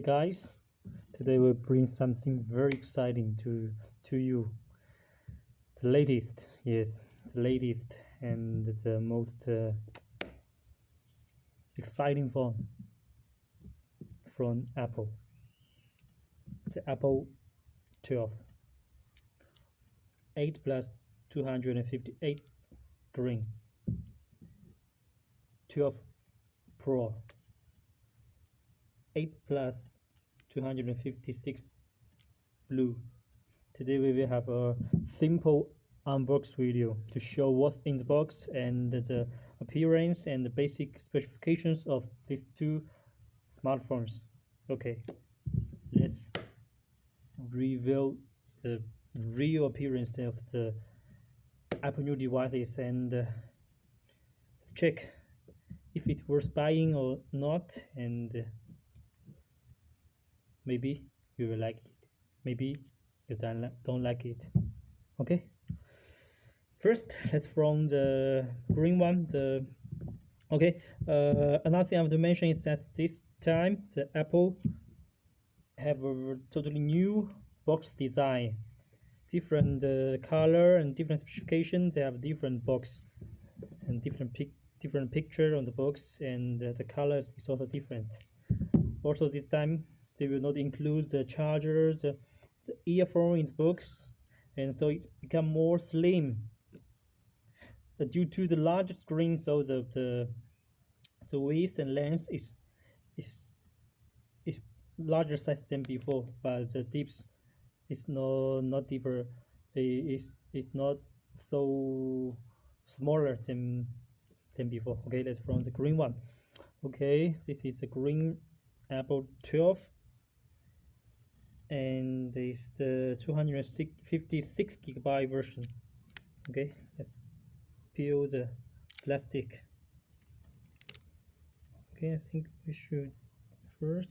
guys, today we'll bring something very exciting to you. The latest, yes, the latest and the most exciting phone from Apple. The Apple 12, 8 plus 258 green, 12 Pro, 8 plus 256 blue. Today we will have a simple unbox video to show what's in the box and the appearance and the basic specifications of these two smartphones. Okay, let's reveal the real appearance of the Apple new devices and check if it's worth buying or not, and maybe you will like it, maybe you don't like it. Okay, first let's from the green one. Another thing I want to mention is that this time the Apple have a totally new box design, different color and different specification. They have different box and different picture on the box, and the color is also different. Also this time they will not include the charger, the earphone in the box, and so it's become more slim due to the large screen. So the width and length is larger size than before, but the depth is not deeper. It's not so smaller than before. Okay, let's from the green one. Okay, this is the green Apple 12, and this is the 256 gigabyte version. Okay, let's peel the plastic. Okay, I think we should wait.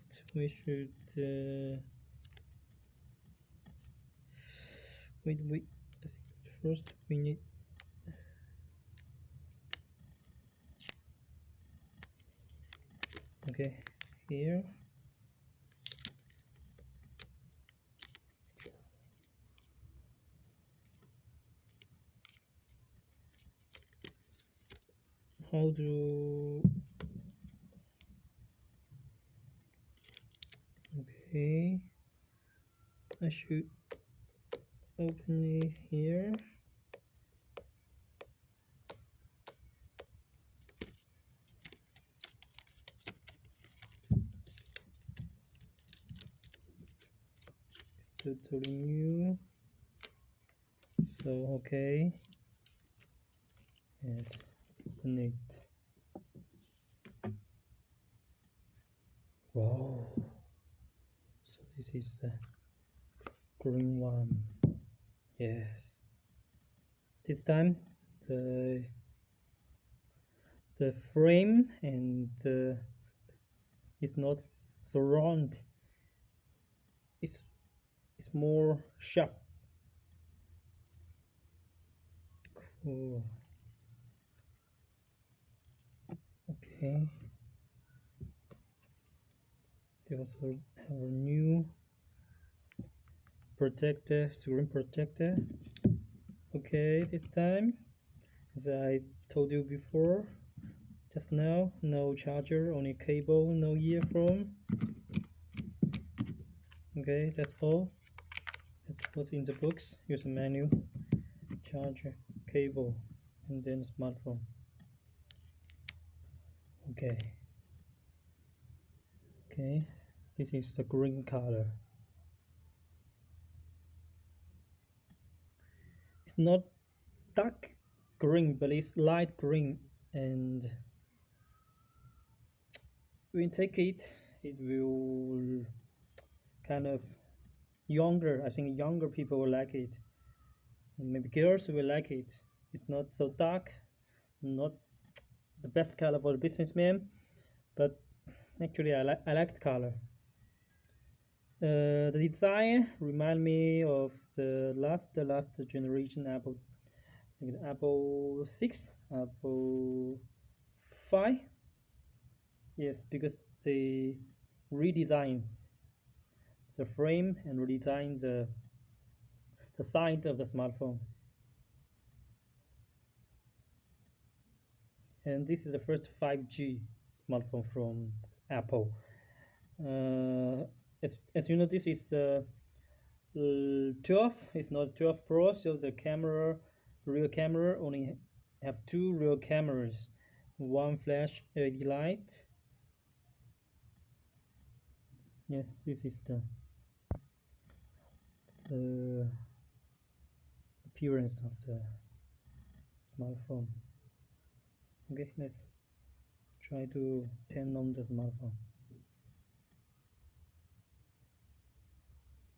I think first we need here. How do I should open it here. It's totally new. So okay, yes, open it. Wow, so this is the green one. Yes, this time the frame and it's not so round. It's more sharp. Cool. Okay, they also have a new screen protector. Okay, this time, as I told you before just now, no charger, only cable, no earphone. Okay, that's all. That's what's in the box. Here's a menu, charger, cable, and then smartphone. Okay, this is the green color. It's not dark green, but it's light green, and when you take it will kind of younger. I think younger people will like it, and maybe girls will like it. It's not so dark, not the best color for the businessman, but actually I like the color. The design remind me of the last generation Apple, like the Apple 6, Apple 5. Yes, because they redesign the frame and redesign the side of the smartphone. And this is the first 5G smartphone from Apple. As you know, this is the 12. It's not 12 Pro, so the rear camera only have two real cameras, one flash LED light. Yes, this is the appearance of the smartphone. Okay, let's try to turn on the smartphone.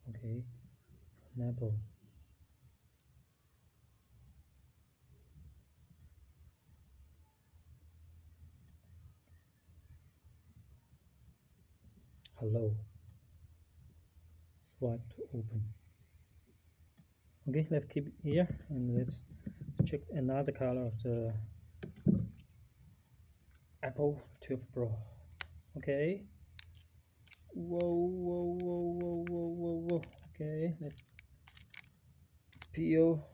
Okay, Apple. Hello. Swipe to open. Okay, let's keep it here and let's check another color of the Apple 12 Pro. Okay. Whoa. Okay, let's peel.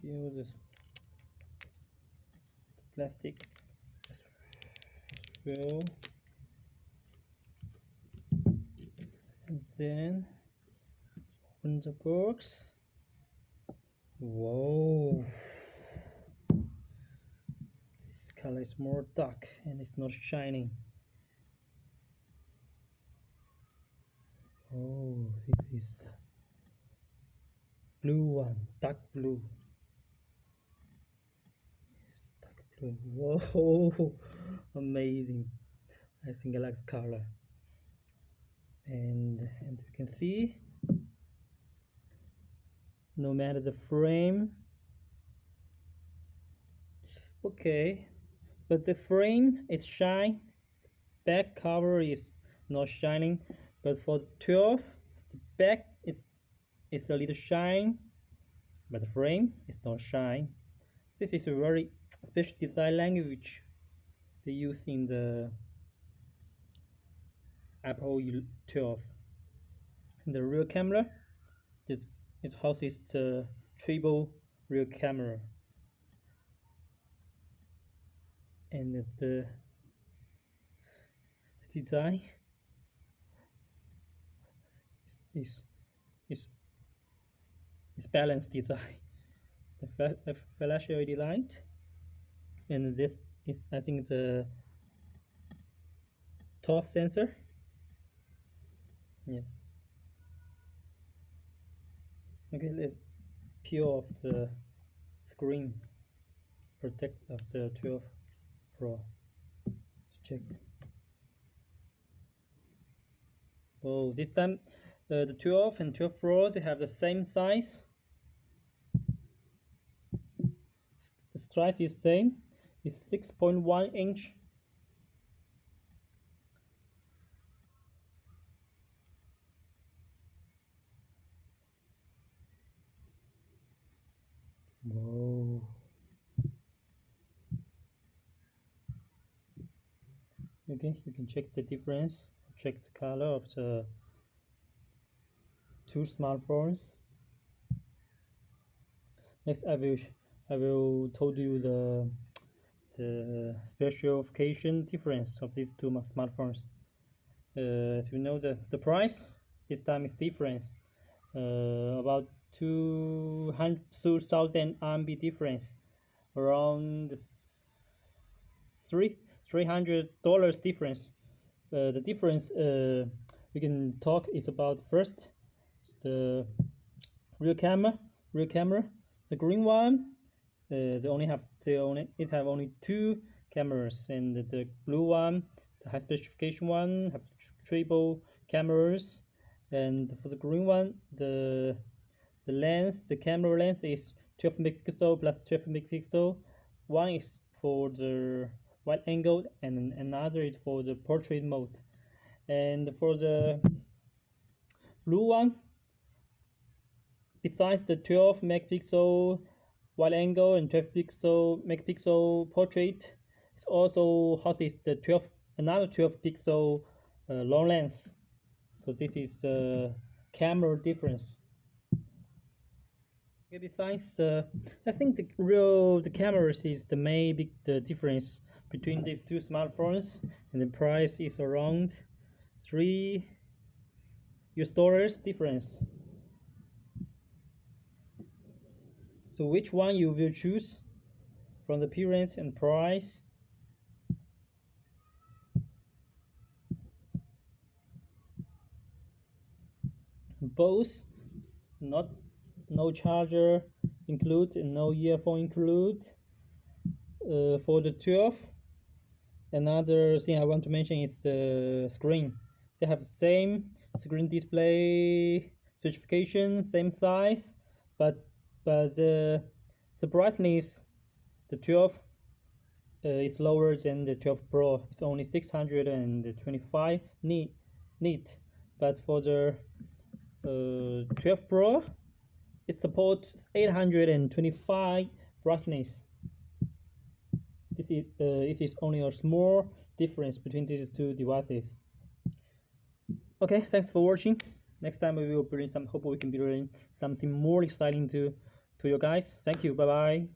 Peel this plastic as well. And then open the box. Whoa. This color is more dark and it's not shining. Oh, this is blue one, dark blue. Yes, dark blue. Whoa, amazing. I think I like this color. And you can see, no matter the frame, okay, but the frame is shine, back cover is not shining, but for 12, the back is a little shine, but the frame is not shine. This is a very special design language they use in the Apple 12. And the rear camera, it houses the triple rear camera, and the design is balanced design. The flash LED light, and this is, I think, the top sensor. Yes. Okay, let's peel off the screen protect of the 12 Pro. Checked. Oh, this time the 12 and 12 Pro, they have the same size. The size is same. It's 6.1 inch. Whoa. Okay, you can check the difference, check the color of the two smartphones. Next, I will told you the specification difference of these two smartphones. As you know, the price this time is different, about 2,000 RMB difference, around $300 difference. The difference we can talk is about first the rear camera. The green one, it have only two cameras, and the blue one, the high specification one, have triple cameras. And for the green one, the camera lens is 12 megapixel plus 12 megapixel. One is for the wide angle and another is for the portrait mode. And for the blue one, besides the 12 megapixel wide angle and 12 megapixel portrait. It also houses the another 12 pixel long lens. So this is the camera difference. Okay, besides I think the cameras is the main the difference between these two smartphones, and the price is around $3 difference. So which one you will choose from the appearance and price? Both, no charger include and no earphone include. For the 12, another thing I want to mention is the screen. They have the same screen display specification, same size, but the brightness, the 12 is lower than the 12 Pro. It's only 625 nit, but for the 12 Pro, it supports 825 brightness. It is only a small difference between these two devices. Okay, thanks for watching. Next time we will bring hope we can bring something more exciting to you guys. Thank you. Bye bye.